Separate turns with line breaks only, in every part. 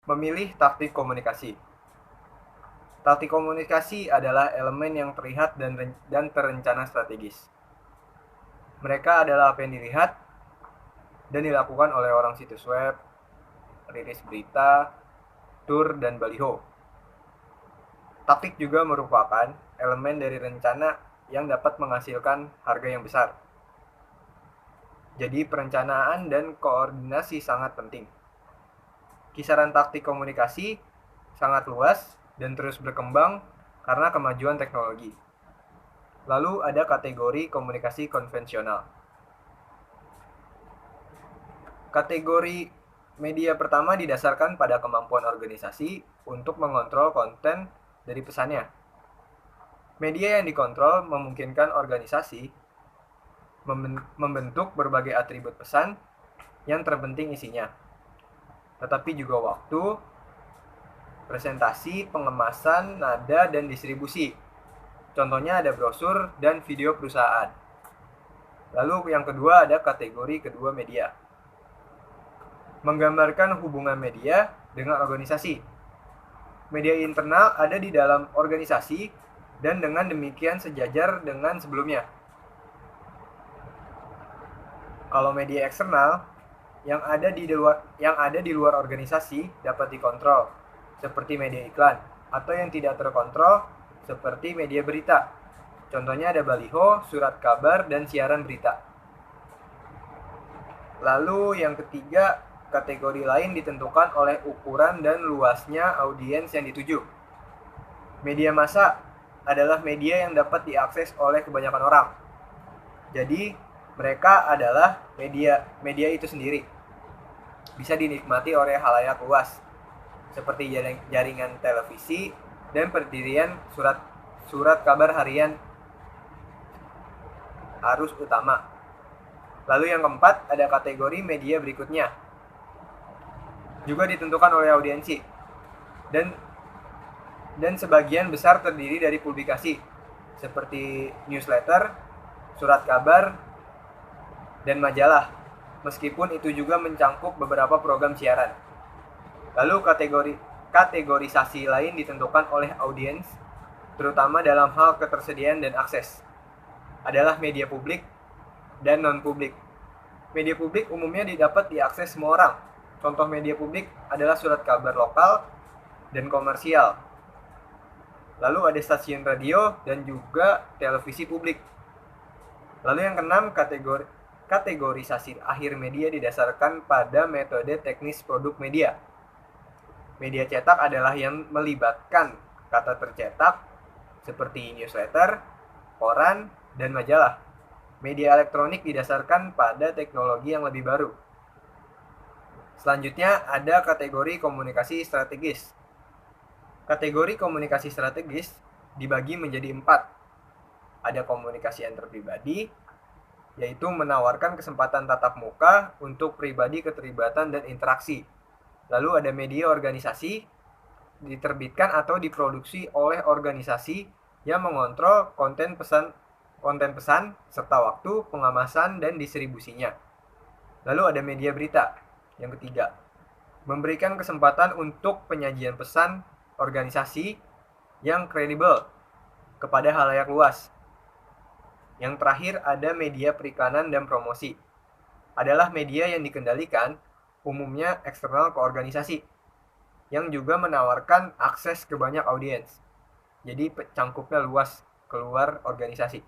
Memilih taktik komunikasi. Taktik komunikasi adalah elemen yang terlihat dan terencana strategis. Mereka adalah apa yang dilihat dan dilakukan oleh orang situs web, rilis berita, tur, dan baliho. Taktik juga merupakan elemen dari rencana yang dapat menghasilkan harga yang besar. Jadi perencanaan dan koordinasi sangat penting. Kisaran taktik komunikasi sangat luas dan terus berkembang karena kemajuan teknologi. Lalu ada kategori komunikasi konvensional. Kategori media pertama didasarkan pada kemampuan organisasi untuk mengontrol konten dari pesannya. Media yang dikontrol memungkinkan organisasi membentuk berbagai atribut pesan yang terpenting isinya, tetapi juga waktu, presentasi, pengemasan, nada, dan distribusi. Contohnya ada brosur dan video perusahaan. Lalu yang kedua ada kategori kedua media. Menggambarkan hubungan media dengan organisasi. Media internal ada di dalam organisasi dan dengan demikian sejajar dengan sebelumnya. Kalau media eksternal yang ada di luar organisasi dapat dikontrol, seperti media iklan, atau yang tidak terkontrol, seperti media berita. Contohnya ada baliho, surat kabar, dan siaran berita. Lalu yang ketiga, kategori lain ditentukan oleh ukuran dan luasnya audiens yang dituju. Media massa adalah media yang dapat diakses oleh kebanyakan orang. Jadi, mereka adalah media itu sendiri. Bisa dinikmati oleh khalayak luas, seperti jaringan televisi dan pendirian surat kabar harian arus utama. Lalu yang keempat, ada kategori media berikutnya. Juga ditentukan oleh audiensi. Dan sebagian besar terdiri dari publikasi, seperti newsletter, surat kabar, dan majalah. Meskipun itu juga mencangkup beberapa program siaran. Lalu kategorisasi lain ditentukan oleh audiens, terutama dalam hal ketersediaan dan akses. Adalah media publik dan non-publik. Media publik umumnya didapat diakses semua orang. Contoh media publik adalah surat kabar lokal dan komersial. Lalu ada stasiun radio dan juga televisi publik. Lalu yang keenam, kategorisasi akhir media didasarkan pada metode teknis produk media. Media cetak adalah yang melibatkan kata tercetak seperti newsletter, koran, dan majalah. Media elektronik didasarkan pada teknologi yang lebih baru. Selanjutnya ada kategori komunikasi strategis. Kategori komunikasi strategis dibagi menjadi 4. Ada komunikasi antar pribadi, yaitu menawarkan kesempatan tatap muka untuk pribadi keterlibatan dan interaksi. Lalu ada media organisasi, diterbitkan atau diproduksi oleh organisasi yang mengontrol konten pesan serta waktu, pengemasan, dan distribusinya. Lalu ada media berita. Yang ketiga, memberikan kesempatan untuk penyajian pesan organisasi yang kredibel kepada khalayak luas. Yang terakhir ada media periklanan dan promosi. Adalah media yang dikendalikan umumnya eksternal ke organisasi, yang juga menawarkan akses ke banyak audiens. Jadi cangkupnya luas keluar organisasi.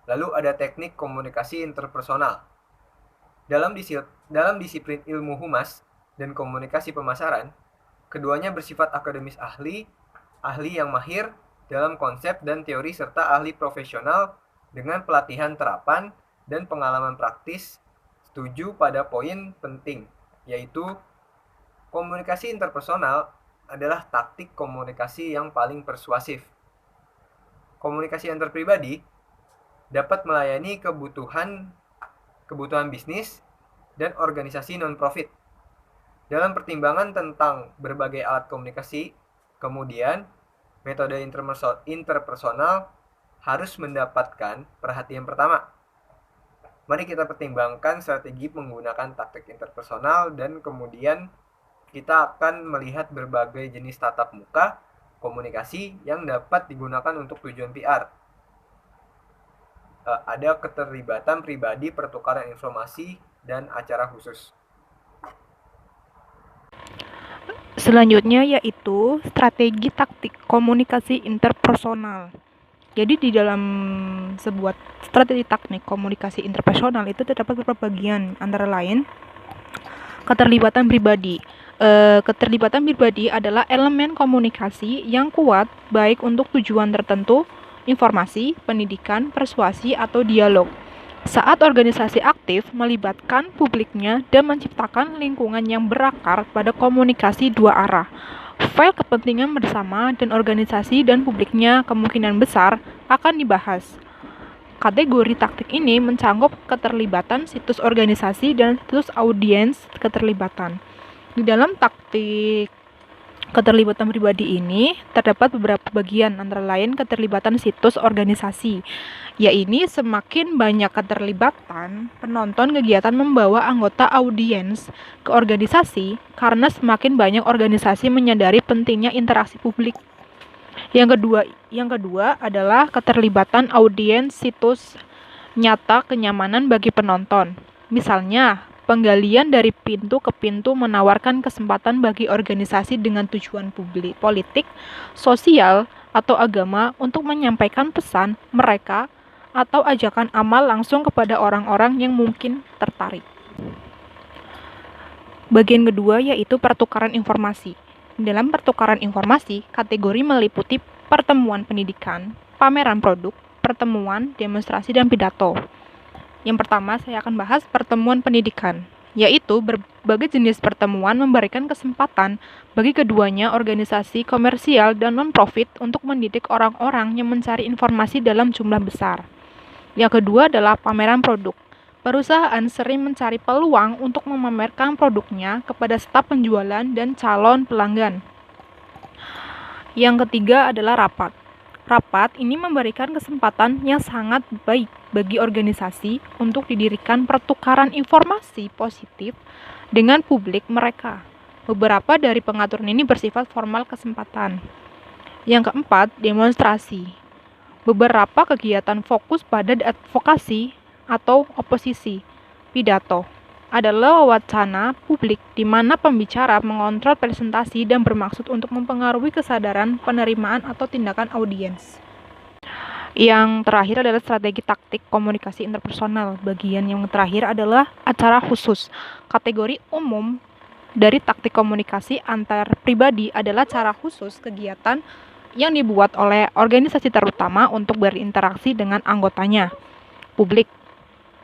Lalu ada teknik komunikasi interpersonal. Dalam disiplin ilmu humas dan komunikasi pemasaran, keduanya bersifat akademis ahli yang mahir dalam konsep dan teori serta ahli profesional dengan pelatihan terapan dan pengalaman praktis. Setuju pada poin penting, yaitu komunikasi interpersonal adalah taktik komunikasi yang paling persuasif. Komunikasi antar pribadi dapat melayani kebutuhan bisnis dan organisasi non-profit. Dalam pertimbangan tentang berbagai alat komunikasi, kemudian metode interpersonal harus mendapatkan perhatian pertama. Mari kita pertimbangkan strategi menggunakan taktik interpersonal dan kemudian kita akan melihat berbagai jenis tatap muka komunikasi yang dapat digunakan untuk tujuan PR. Ada keterlibatan pribadi, pertukaran informasi, dan acara khusus.
Selanjutnya yaitu strategi taktik komunikasi interpersonal. Jadi di dalam sebuah strategi taktik komunikasi interpersonal itu terdapat beberapa bagian, antara lain keterlibatan pribadi. Keterlibatan pribadi adalah elemen komunikasi yang kuat baik untuk tujuan tertentu, informasi, pendidikan, persuasi, atau dialog. Saat organisasi aktif melibatkan publiknya dan menciptakan lingkungan yang berakar pada komunikasi dua arah, file kepentingan bersama dan organisasi dan publiknya kemungkinan besar akan dibahas. Kategori taktik ini mencakup keterlibatan situs organisasi dan situs audiens keterlibatan. Di dalam taktik keterlibatan pribadi ini terdapat beberapa bagian, antara lain keterlibatan situs organisasi. Yaitu semakin banyak keterlibatan, penonton kegiatan membawa anggota audiens ke organisasi karena semakin banyak organisasi menyadari pentingnya interaksi publik. Yang kedua adalah keterlibatan audiens situs nyata kenyamanan bagi penonton. Misalnya, penggalian dari pintu ke pintu menawarkan kesempatan bagi organisasi dengan tujuan publik, politik, sosial, atau agama untuk menyampaikan pesan mereka atau ajakan amal langsung kepada orang-orang yang mungkin tertarik. Bagian kedua yaitu pertukaran informasi. Dalam pertukaran informasi, kategori meliputi pertemuan pendidikan, pameran produk, pertemuan, demonstrasi, dan pidato. Yang pertama, saya akan bahas pertemuan pendidikan, yaitu berbagai jenis pertemuan memberikan kesempatan bagi keduanya organisasi komersial dan non-profit untuk mendidik orang-orang yang mencari informasi dalam jumlah besar. Yang kedua adalah pameran produk. Perusahaan sering mencari peluang untuk memamerkan produknya kepada staf penjualan dan calon pelanggan. Yang ketiga adalah rapat. Rapat ini memberikan kesempatan yang sangat baik bagi organisasi untuk didirikan pertukaran informasi positif dengan publik mereka. Beberapa dari pengaturan ini bersifat formal kesempatan. Yang keempat, demonstrasi. Beberapa kegiatan fokus pada advokasi atau oposisi. Pidato adalah wacana publik di mana pembicara mengontrol presentasi dan bermaksud untuk mempengaruhi kesadaran, penerimaan, atau tindakan audiens. Yang terakhir adalah strategi taktik komunikasi interpersonal. Bagian yang terakhir adalah acara khusus. Kategori umum dari taktik komunikasi antar pribadi adalah cara khusus kegiatan yang dibuat oleh organisasi terutama untuk berinteraksi dengan anggotanya. Publik.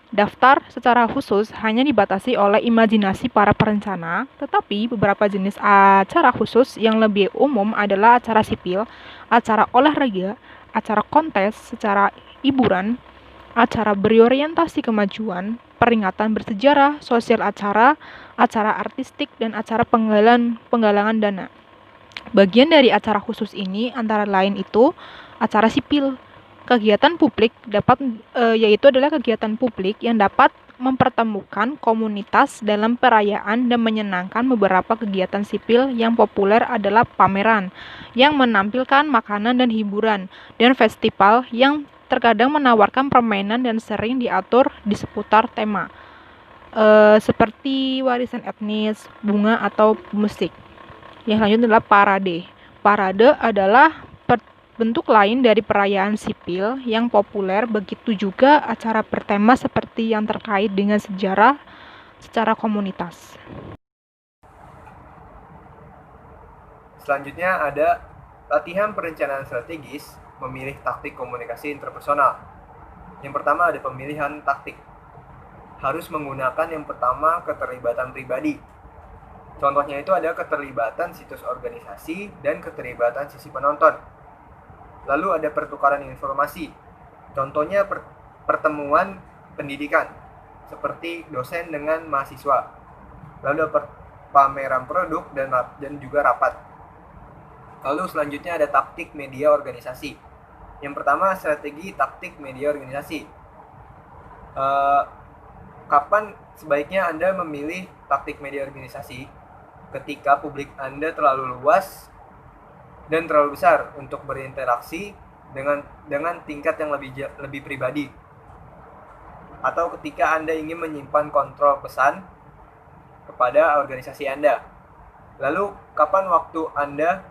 Daftar secara khusus hanya dibatasi oleh imajinasi para perencana, tetapi beberapa jenis acara khusus yang lebih umum adalah acara sipil, acara olahraga, acara kontes secara hiburan, acara berorientasi kemajuan, peringatan bersejarah, sosial acara, acara artistik, dan acara penggalangan dana. Bagian dari acara khusus ini antara lain itu acara sipil. Kegiatan publik yaitu adalah kegiatan publik yang dapat mempertemukan komunitas dalam perayaan dan menyenangkan. Beberapa kegiatan sipil yang populer adalah pameran yang menampilkan makanan dan hiburan, dan festival yang terkadang menawarkan permainan dan sering diatur di seputar tema seperti warisan etnis, bunga, atau musik. Yang selanjutnya adalah parade. Parade adalah bentuk lain dari perayaan sipil yang populer, begitu juga acara bertema seperti yang terkait dengan sejarah secara komunitas.
Selanjutnya ada latihan perencanaan strategis, memilih taktik komunikasi interpersonal. Yang pertama ada pemilihan taktik. Harus menggunakan yang pertama keterlibatan pribadi. Contohnya itu ada keterlibatan situs organisasi dan keterlibatan sisi penonton. Lalu ada pertukaran informasi. Contohnya pertemuan pendidikan, seperti dosen dengan mahasiswa. Lalu ada pameran produk dan juga rapat. Lalu selanjutnya ada taktik media organisasi. Yang pertama strategi taktik media organisasi. Kapan sebaiknya Anda memilih taktik media organisasi? ketika publik Anda terlalu luas dan terlalu besar untuk berinteraksi dengan tingkat yang lebih pribadi, atau ketika Anda ingin menyimpan kontrol pesan kepada organisasi Anda. Lalu, kapan waktu Anda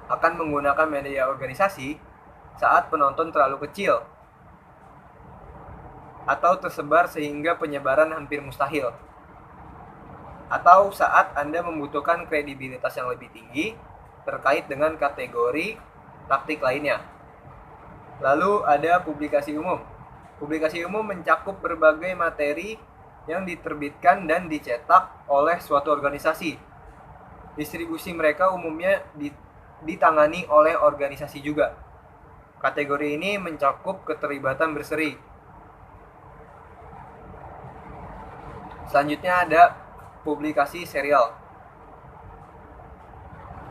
akan menggunakan media organisasi saat penonton terlalu kecil atau tersebar sehingga penyebaran hampir mustahil, atau saat Anda membutuhkan kredibilitas yang lebih tinggi terkait dengan kategori taktik lainnya. Lalu ada publikasi umum. Publikasi umum mencakup berbagai materi yang diterbitkan dan dicetak oleh suatu organisasi. Distribusi mereka umumnya ditangani oleh organisasi juga. Kategori ini mencakup keterlibatan berseri. Selanjutnya ada publikasi serial.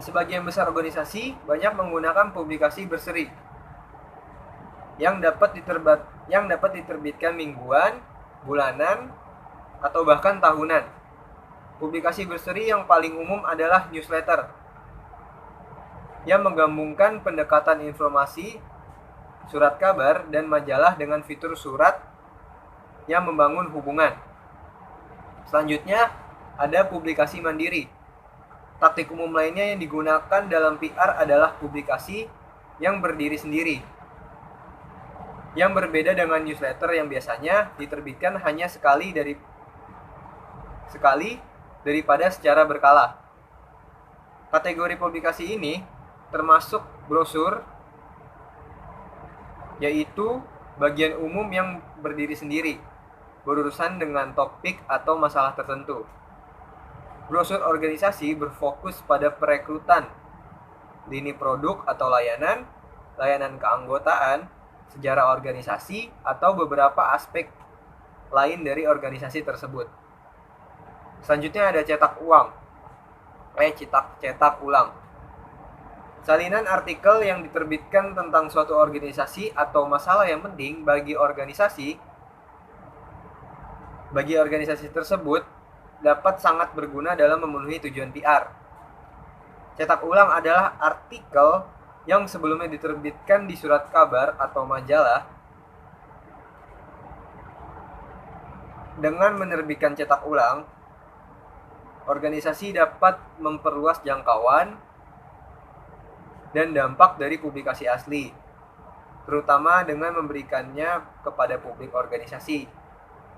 Sebagian besar organisasi banyak menggunakan publikasi berseri yang dapat diterbitkan mingguan, bulanan, atau bahkan tahunan. Publikasi berseri yang paling umum adalah newsletter, yang menggabungkan pendekatan informasi, surat kabar, dan majalah dengan fitur surat yang membangun hubungan. Selanjutnya, ada publikasi mandiri. Taktik umum lainnya yang digunakan dalam PR adalah publikasi yang berdiri sendiri, yang berbeda dengan newsletter yang biasanya diterbitkan hanya sekali daripada secara berkala. Kategori publikasi ini termasuk brosur, yaitu bagian umum yang berdiri sendiri, berurusan dengan topik atau masalah tertentu. Brosur organisasi berfokus pada perekrutan, lini produk atau layanan keanggotaan, sejarah organisasi, atau beberapa aspek lain dari organisasi tersebut. Selanjutnya ada cetak ulang. Salinan artikel yang diterbitkan tentang suatu organisasi atau masalah yang penting bagi organisasi tersebut dapat sangat berguna dalam memenuhi tujuan PR. Cetak ulang adalah artikel yang sebelumnya diterbitkan di surat kabar atau majalah. Dengan menerbitkan cetak ulang, organisasi dapat memperluas jangkauan dan dampak dari publikasi asli, terutama dengan memberikannya kepada publik organisasi.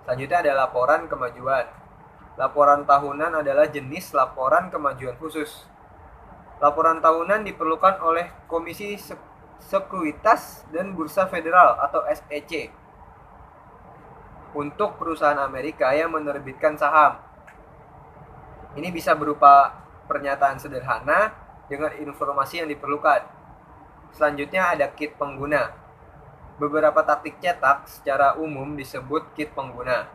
Selanjutnya ada laporan kemajuan. Laporan tahunan adalah jenis laporan kemajuan khusus. Laporan tahunan diperlukan oleh Komisi Sekuritas dan Bursa Federal atau SEC untuk perusahaan Amerika yang menerbitkan saham. Ini bisa berupa pernyataan sederhana dengan informasi yang diperlukan. Selanjutnya ada kit pengguna. Beberapa taktik cetak secara umum disebut kit pengguna,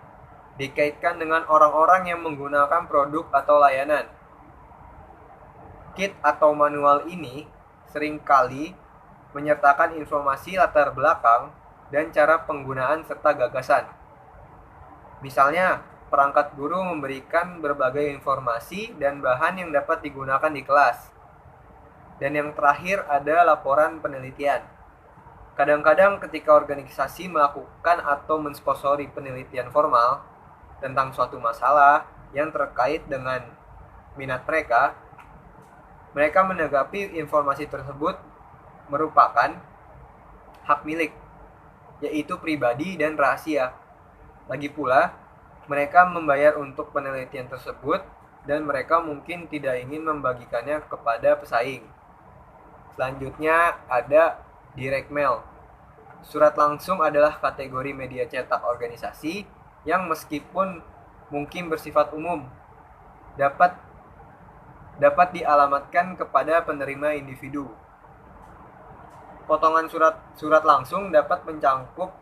dikaitkan dengan orang-orang yang menggunakan produk atau layanan. Kit atau manual ini seringkali menyertakan informasi latar belakang dan cara penggunaan serta gagasan. Misalnya, perangkat guru memberikan berbagai informasi dan bahan yang dapat digunakan di kelas. Dan yang terakhir ada laporan penelitian. Kadang-kadang ketika organisasi melakukan atau mensponsori penelitian formal tentang suatu masalah yang terkait dengan minat mereka menanggapi informasi tersebut merupakan hak milik, yaitu pribadi dan rahasia. Lagi pula, mereka membayar untuk penelitian tersebut dan mereka mungkin tidak ingin membagikannya kepada pesaing. Selanjutnya ada direct mail. Surat langsung adalah kategori media cetak organisasi yang meskipun mungkin bersifat umum, dapat dialamatkan kepada penerima individu. Potongan surat langsung dapat mencakup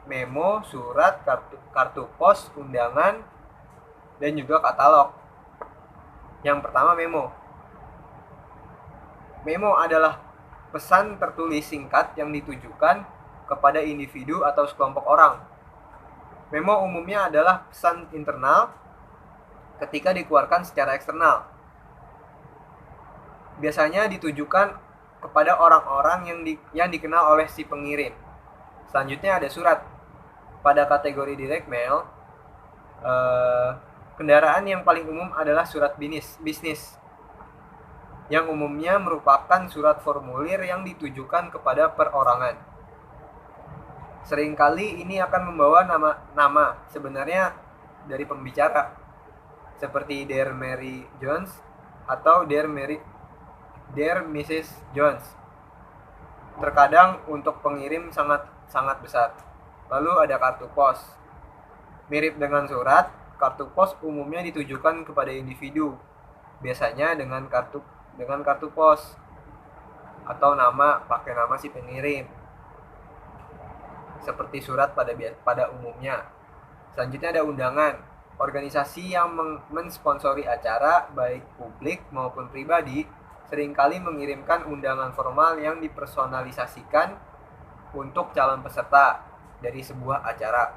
memo, surat, kartu pos, undangan, dan juga katalog. Yang pertama, memo. Memo adalah pesan tertulis singkat yang ditujukan kepada individu atau sekelompok orang. Memo umumnya adalah pesan internal ketika dikeluarkan secara eksternal. Biasanya ditujukan kepada orang-orang yang dikenal oleh si pengirim. Selanjutnya ada surat. Pada kategori direct mail, kendaraan yang paling umum adalah surat bisnis, yang umumnya merupakan surat formulir yang ditujukan kepada perorangan. Seringkali ini akan membawa nama sebenarnya dari pembicara, seperti Dear Mary Jones atau Dear Mrs. Jones. Terkadang untuk pengirim sangat besar. Lalu ada kartu pos. Mirip dengan surat, kartu pos umumnya ditujukan kepada individu, biasanya dengan kartu pos atau pakai nama si pengirim, seperti surat pada umumnya. Selanjutnya ada undangan. Organisasi yang mensponsori acara, baik publik maupun pribadi, seringkali mengirimkan undangan formal yang dipersonalisasikan untuk calon peserta dari sebuah acara.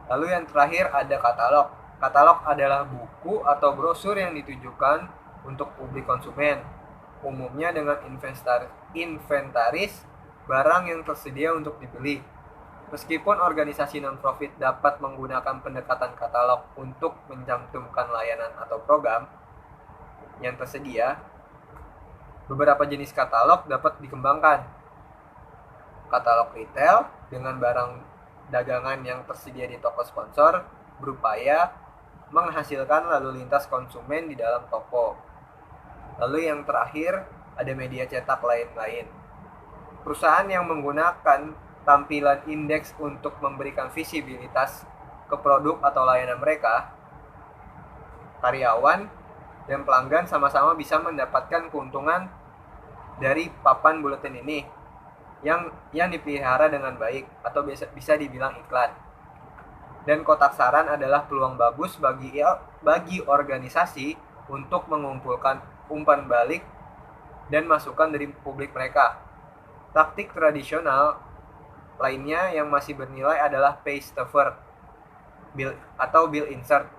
Lalu yang terakhir ada katalog. Katalog adalah buku atau brosur yang ditujukan untuk publik konsumen, umumnya dengan inventaris barang yang tersedia untuk dibeli. Meskipun organisasi non-profit dapat menggunakan pendekatan katalog untuk mencantumkan layanan atau program yang tersedia, beberapa jenis katalog dapat dikembangkan. Katalog retail dengan barang dagangan yang tersedia di toko sponsor berupaya menghasilkan lalu lintas konsumen di dalam toko. Lalu yang terakhir ada media cetak lain-lain. Perusahaan yang menggunakan tampilan indeks untuk memberikan visibilitas ke produk atau layanan mereka, karyawan dan pelanggan sama-sama bisa mendapatkan keuntungan dari papan buletin ini yang dipelihara dengan baik atau bisa dibilang iklan. Dan kotak saran adalah peluang bagus bagi organisasi untuk mengumpulkan umpan balik dan masukan dari publik mereka. Taktik tradisional lainnya yang masih bernilai adalah paste stuffer bill insert,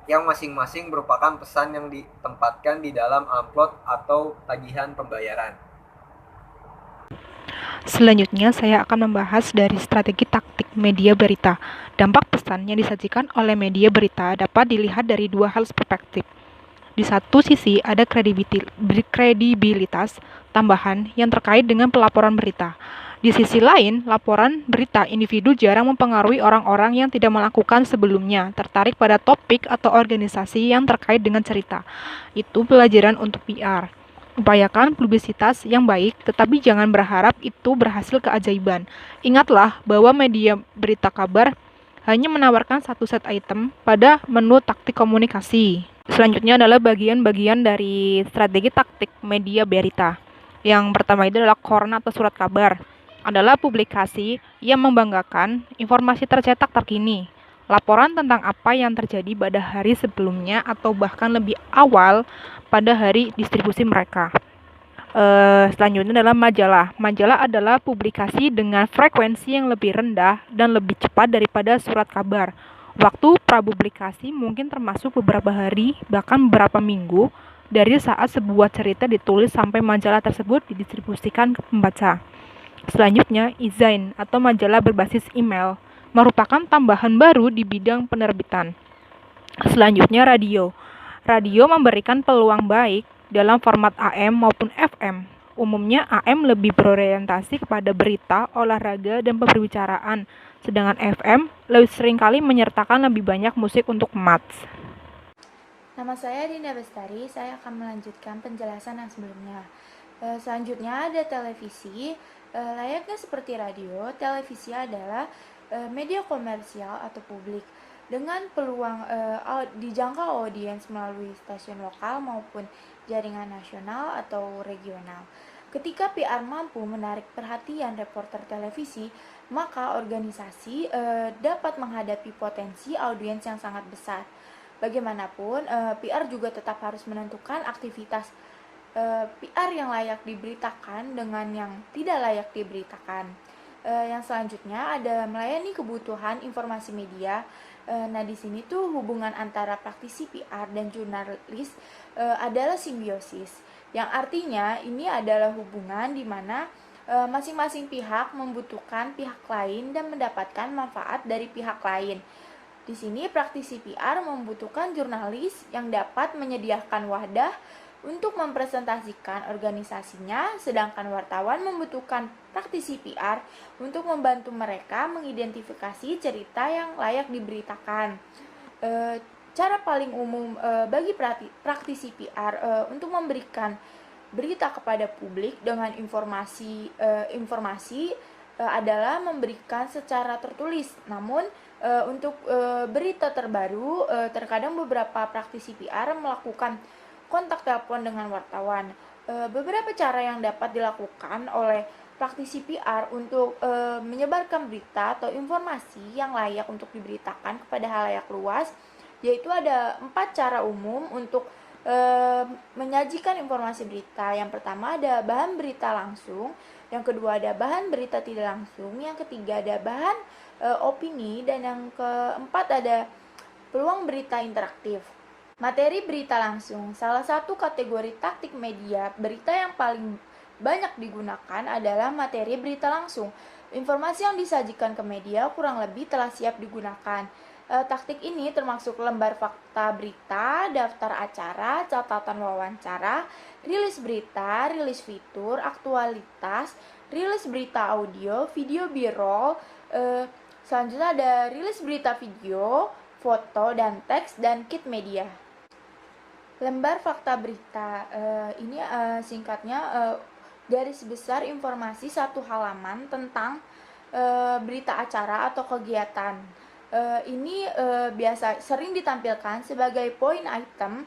yang masing-masing merupakan pesan yang ditempatkan di dalam amplop atau tagihan pembayaran.
Selanjutnya, saya akan membahas dari strategi taktik media berita. Dampak pesan yang disajikan oleh media berita dapat dilihat dari dua hal perspektif. Di satu sisi, ada kredibilitas tambahan yang terkait dengan pelaporan berita. Di sisi lain, laporan berita individu jarang mempengaruhi orang-orang yang tidak melakukan sebelumnya tertarik pada topik atau organisasi yang terkait dengan cerita. Itu pelajaran untuk PR. Upayakan publisitas yang baik, tetapi jangan berharap itu berhasil keajaiban. Ingatlah bahwa media berita kabar hanya menawarkan satu set item pada menu taktik komunikasi. Selanjutnya adalah bagian-bagian dari strategi taktik media berita. Yang pertama itu adalah koran atau surat kabar. Adalah publikasi yang membanggakan informasi tercetak terkini. Laporan tentang apa yang terjadi pada hari sebelumnya atau bahkan lebih awal pada hari distribusi mereka. Selanjutnya adalah majalah. Majalah adalah publikasi dengan frekuensi yang lebih rendah dan lebih cepat daripada surat kabar. Waktu prapublikasi mungkin termasuk beberapa hari, bahkan beberapa minggu, dari saat sebuah cerita ditulis sampai majalah tersebut didistribusikan ke pembaca. Selanjutnya, e-zine atau majalah berbasis email merupakan tambahan baru di bidang penerbitan. Selanjutnya, radio. Radio memberikan peluang baik dalam format AM maupun FM. Umumnya AM lebih berorientasi kepada berita, olahraga, dan pembicaraan, sedangkan FM lebih seringkali menyertakan lebih banyak musik untuk mats.
Nama saya Dinda Bestari, saya akan melanjutkan penjelasan yang sebelumnya. Selanjutnya ada televisi. Layaknya seperti radio, televisi adalah media komersial atau publik dengan peluang dijangkau audiens melalui stasiun lokal maupun jaringan nasional atau regional. Ketika PR mampu menarik perhatian reporter televisi, maka organisasi dapat menghadapi potensi audiens yang sangat besar. Bagaimanapun, PR juga tetap harus menentukan aktivitas PR yang layak diberitakan dengan yang tidak layak diberitakan. Yang selanjutnya ada melayani kebutuhan informasi media. Nah, di sini tuh hubungan antara praktisi PR dan jurnalis adalah simbiosis, yang artinya ini adalah hubungan di mana masing-masing pihak membutuhkan pihak lain dan mendapatkan manfaat dari pihak lain. Di sini praktisi PR membutuhkan jurnalis yang dapat menyediakan wadah untuk mempresentasikan organisasinya, sedangkan wartawan membutuhkan praktisi PR untuk membantu mereka mengidentifikasi cerita yang layak diberitakan. Cara paling umum bagi praktisi PR untuk memberikan berita kepada publik dengan informasi adalah memberikan secara tertulis. Namun untuk berita terbaru, terkadang beberapa praktisi PR melakukan kontak telepon dengan wartawan. Beberapa cara yang dapat dilakukan oleh praktisi PR untuk menyebarkan berita atau informasi yang layak untuk diberitakan kepada halayak luas, yaitu ada 4 cara umum untuk menyajikan informasi berita. Yang pertama ada bahan berita langsung, yang kedua ada bahan berita tidak langsung, yang ketiga ada bahan opini, dan yang keempat ada peluang berita interaktif. Materi berita langsung, salah satu kategori taktik media berita yang paling banyak digunakan adalah materi berita langsung. Informasi yang disajikan ke media kurang lebih telah siap digunakan. Taktik ini termasuk lembar fakta berita, daftar acara, catatan wawancara, rilis berita, rilis fitur, aktualitas, rilis berita audio, video B-roll, selanjutnya ada rilis berita video, foto dan teks, dan kit media. Lembar fakta berita ini singkatnya garis besar informasi satu halaman tentang berita acara atau kegiatan. Ini biasa sering ditampilkan sebagai poin item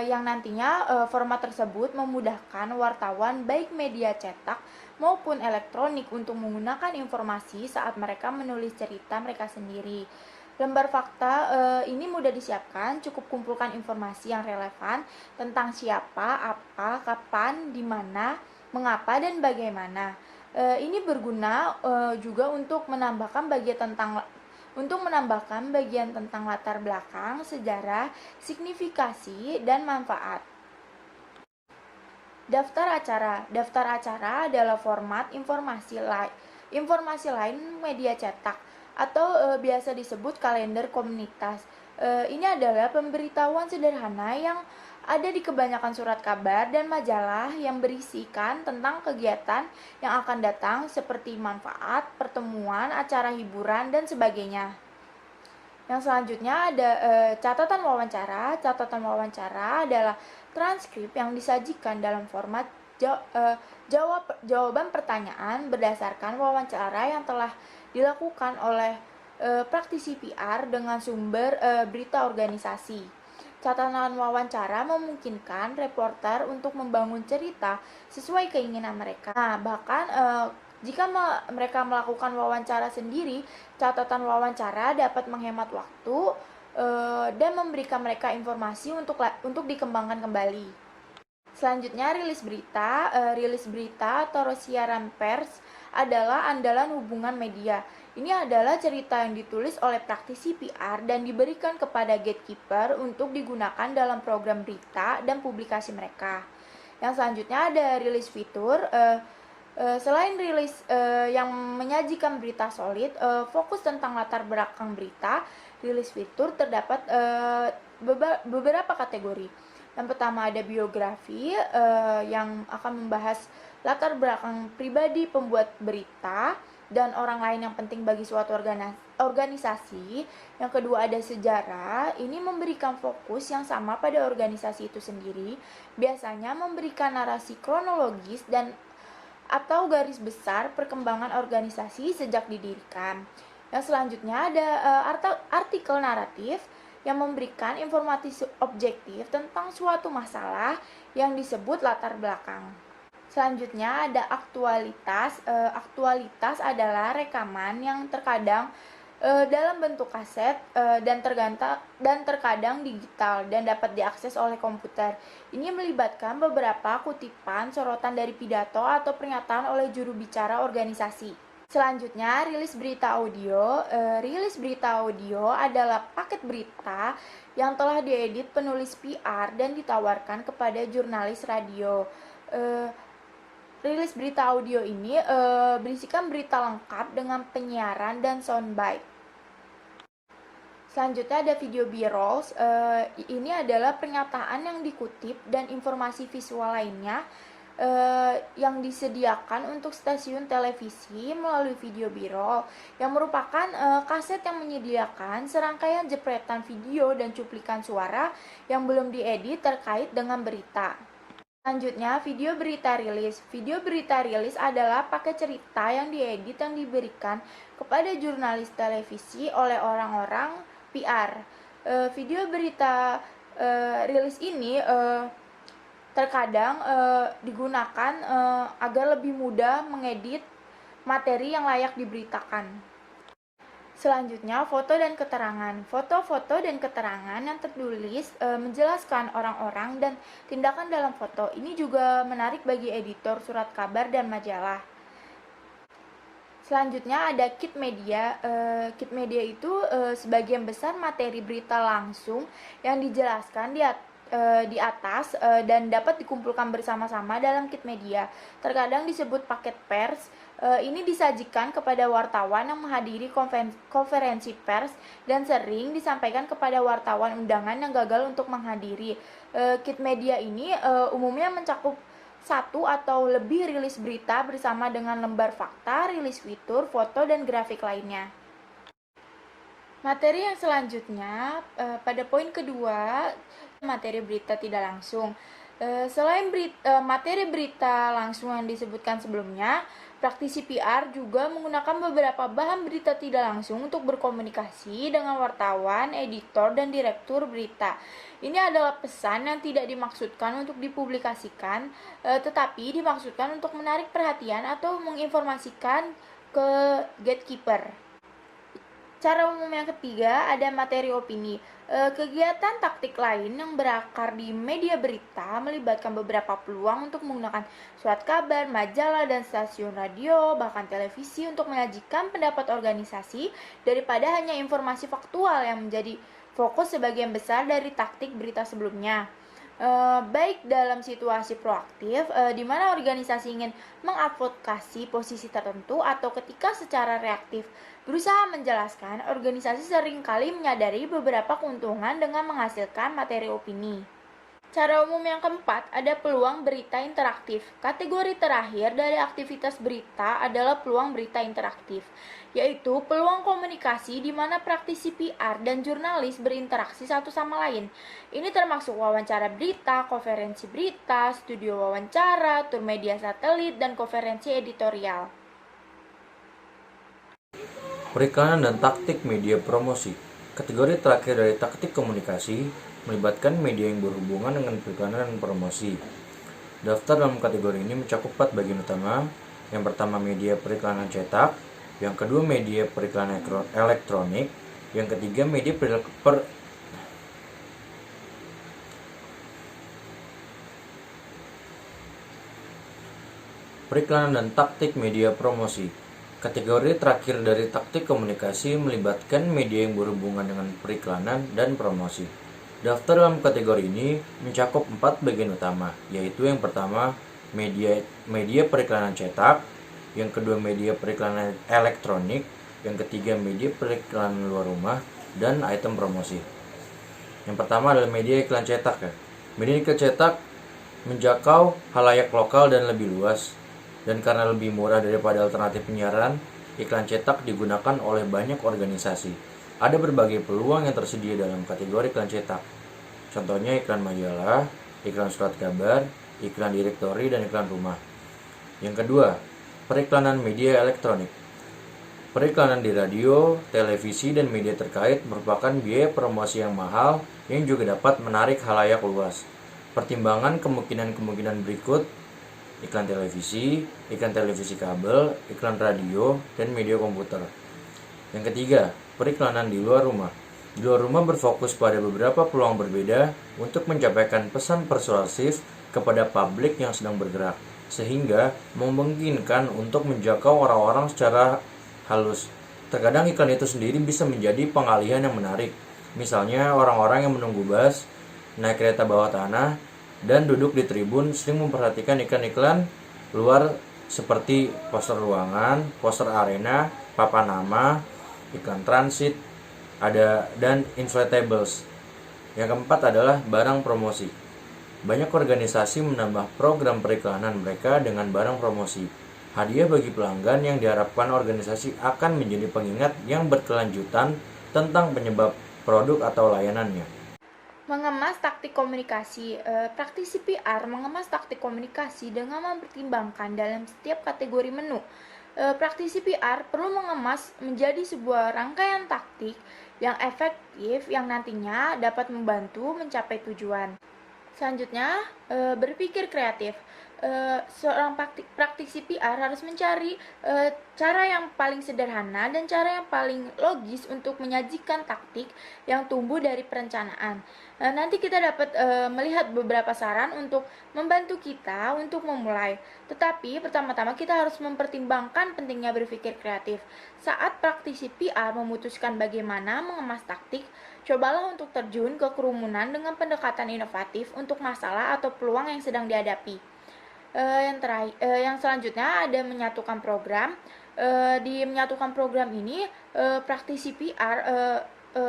yang nantinya format tersebut memudahkan wartawan baik media cetak maupun elektronik untuk menggunakan informasi saat mereka menulis cerita mereka sendiri. Lembar fakta ini mudah disiapkan, cukup kumpulkan informasi yang relevan tentang siapa, apa, kapan, di mana, mengapa, dan bagaimana. Ini berguna juga untuk menambahkan bagian tentang latar belakang, sejarah, signifikasi, dan manfaat. Daftar acara. Daftar acara adalah format informasi lain media cetak atau biasa disebut kalender komunitas. Ini adalah pemberitahuan sederhana yang ada di kebanyakan surat kabar dan majalah yang berisikan tentang kegiatan yang akan datang seperti manfaat, pertemuan, acara hiburan, dan sebagainya. Yang selanjutnya ada catatan wawancara. Catatan wawancara adalah transkrip yang disajikan dalam format jawaban pertanyaan berdasarkan wawancara yang telah dilakukan oleh praktisi PR dengan sumber berita organisasi. Catatan wawancara memungkinkan reporter untuk membangun cerita sesuai keinginan mereka. Nah, bahkan jika mereka melakukan wawancara sendiri, catatan wawancara dapat menghemat waktu dan memberikan mereka informasi untuk dikembangkan kembali. Selanjutnya rilis berita. Rilis berita atau siaran pers adalah andalan hubungan media. Ini adalah cerita yang ditulis oleh praktisi PR dan diberikan kepada gatekeeper untuk digunakan dalam program berita dan publikasi mereka. Yang selanjutnya ada rilis fitur. Selain rilis yang menyajikan berita solid, fokus tentang latar belakang berita, rilis fitur terdapat beberapa kategori. Yang pertama ada biografi yang akan membahas latar belakang pribadi pembuat berita dan orang lain yang penting bagi suatu organisasi. Yang kedua ada sejarah, ini memberikan fokus yang sama pada organisasi itu sendiri, biasanya memberikan narasi kronologis dan atau garis besar perkembangan organisasi sejak didirikan. Yang selanjutnya ada artikel naratif yang memberikan informasi objektif tentang suatu masalah yang disebut latar belakang. Selanjutnya ada aktualitas. Aktualitas adalah rekaman yang terkadang dalam bentuk kaset dan terkadang digital dan dapat diakses oleh komputer. Ini melibatkan beberapa kutipan, sorotan dari pidato atau pernyataan oleh juru bicara organisasi. Selanjutnya, rilis berita audio. Rilis berita audio adalah paket berita yang telah diedit penulis PR dan ditawarkan kepada jurnalis radio. Rilis berita audio ini berisikan berita lengkap dengan penyiaran dan soundbite. Selanjutnya ada video B-rolls. Ini adalah pernyataan yang dikutip dan informasi visual lainnya yang disediakan untuk stasiun televisi melalui video B-roll, yang merupakan kaset yang menyediakan serangkaian jepretan video dan cuplikan suara yang belum diedit terkait dengan berita. Selanjutnya, video berita rilis. Video berita rilis adalah paket cerita yang diedit yang diberikan kepada jurnalis televisi oleh orang-orang PR. Video berita rilis ini terkadang digunakan agar lebih mudah mengedit materi yang layak diberitakan. Selanjutnya, foto dan keterangan. Foto-foto dan keterangan yang tertulis menjelaskan orang-orang dan tindakan dalam foto. Ini juga menarik bagi editor surat kabar dan majalah. Selanjutnya ada kit media. Kit media itu sebagian besar materi berita langsung yang dijelaskan di atas dan dapat dikumpulkan bersama-sama dalam kit media. Terkadang disebut paket pers. Ini disajikan kepada wartawan yang menghadiri konferensi pers dan sering disampaikan kepada wartawan undangan yang gagal untuk menghadiri. Kit media ini umumnya mencakup satu atau lebih rilis berita bersama dengan lembar fakta, rilis fitur, foto, dan grafik lainnya. Materi yang selanjutnya, pada poin kedua, materi berita tidak langsung. Selain materi berita langsung yang disebutkan sebelumnya, praktisi PR juga menggunakan beberapa bahan berita tidak langsung untuk berkomunikasi dengan wartawan, editor, dan direktur berita. Ini adalah pesan yang tidak dimaksudkan untuk dipublikasikan, tetapi dimaksudkan untuk menarik perhatian atau menginformasikan ke gatekeeper. Cara umum yang ketiga ada materi opini. Kegiatan taktik lain yang berakar di media berita melibatkan beberapa peluang untuk menggunakan surat kabar, majalah, dan stasiun radio, bahkan televisi untuk menyajikan pendapat organisasi daripada hanya informasi faktual yang menjadi fokus sebagian besar dari taktik berita sebelumnya. Baik dalam situasi proaktif di mana organisasi ingin mengadvokasi posisi tertentu atau ketika secara reaktif berusaha menjelaskan, organisasi seringkali menyadari beberapa keuntungan dengan menghasilkan materi opini. Cara umum yang keempat ada peluang berita interaktif. Kategori terakhir dari aktivitas berita adalah peluang berita interaktif, yaitu peluang komunikasi di mana praktisi PR dan jurnalis berinteraksi satu sama lain. Ini termasuk wawancara berita, konferensi berita, studio wawancara, tur media satelit, dan konferensi editorial.
Periklanan dan taktik media promosi. Kategori terakhir dari taktik komunikasi melibatkan media yang berhubungan dengan periklanan dan promosi. Daftar dalam kategori ini mencakup 4 bagian utama. Yang pertama media periklanan cetak, yang kedua media periklanan elektronik, yang ketiga media periklanan dan taktik media promosi. Kategori terakhir dari taktik komunikasi melibatkan media yang berhubungan dengan periklanan dan promosi. Daftar dalam kategori ini mencakup 4 bagian utama, yaitu yang pertama media periklanan cetak, yang kedua media periklanan elektronik, yang ketiga media periklanan luar rumah, dan item promosi. Yang pertama adalah media iklan cetak. Media iklan cetak menjangkau halayak lokal dan lebih luas, dan karena lebih murah daripada alternatif penyiaran, iklan cetak digunakan oleh banyak organisasi. Ada berbagai peluang yang tersedia dalam kategori iklan cetak. Contohnya iklan majalah, iklan surat kabar, iklan direktori, dan iklan rumah. Yang kedua, periklanan media elektronik. Periklanan di radio, televisi, dan media terkait merupakan biaya promosi yang mahal yang juga dapat menarik halayak luas. Pertimbangan kemungkinan-kemungkinan berikut: iklan televisi kabel, iklan radio, dan media komputer. Yang ketiga, periklanan di luar rumah. Di luar rumah berfokus pada beberapa peluang berbeda untuk menyampaikan pesan persuasif kepada publik yang sedang bergerak. sehingga memungkinkan untuk menjangkau orang-orang secara halus. Terkadang iklan itu sendiri bisa menjadi pengalihan yang menarik. Misalnya orang-orang yang menunggu bus, naik kereta bawah tanah, dan duduk di tribun sering memperhatikan iklan-iklan luar seperti poster ruangan, poster arena, papan nama, iklan transit, dan inflatables. Yang keempat adalah barang promosi. Banyak organisasi menambah program periklanan mereka dengan barang promosi. Hadiah bagi pelanggan yang diharapkan organisasi akan menjadi pengingat yang berkelanjutan tentang penyebab produk atau layanannya.
Mengemas taktik komunikasi. Praktisi PR mengemas taktik komunikasi dengan mempertimbangkan dalam setiap kategori menu. Praktisi PR perlu mengemas menjadi sebuah rangkaian taktik yang efektif yang nantinya dapat membantu mencapai tujuan. Selanjutnya, berpikir kreatif. Seorang praktisi PR harus mencari cara yang paling sederhana dan cara yang paling logis untuk menyajikan taktik yang tumbuh dari perencanaan. Nanti kita dapat melihat beberapa saran untuk membantu kita untuk memulai. Tetapi pertama-tama kita harus mempertimbangkan pentingnya berpikir kreatif. Saat praktisi PR memutuskan bagaimana mengemas taktik, cobalah untuk terjun ke kerumunan dengan pendekatan inovatif untuk masalah atau peluang yang sedang dihadapi. Yang selanjutnya ada menyatukan program. Di menyatukan program ini, praktisi PR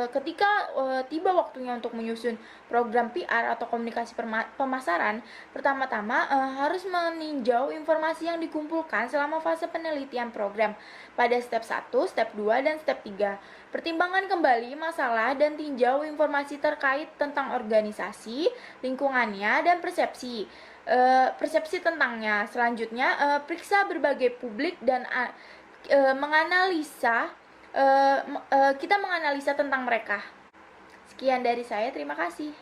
ketika tiba waktunya untuk menyusun program PR atau komunikasi pemasaran, pertama-tama harus meninjau informasi yang dikumpulkan selama fase penelitian program pada step 1, step 2, dan step 3. Pertimbangkan kembali masalah dan tinjau informasi terkait tentang organisasi, lingkungannya, dan persepsi tentangnya. Selanjutnya, periksa berbagai publik dan kita menganalisa tentang mereka. Sekian dari saya, terima kasih.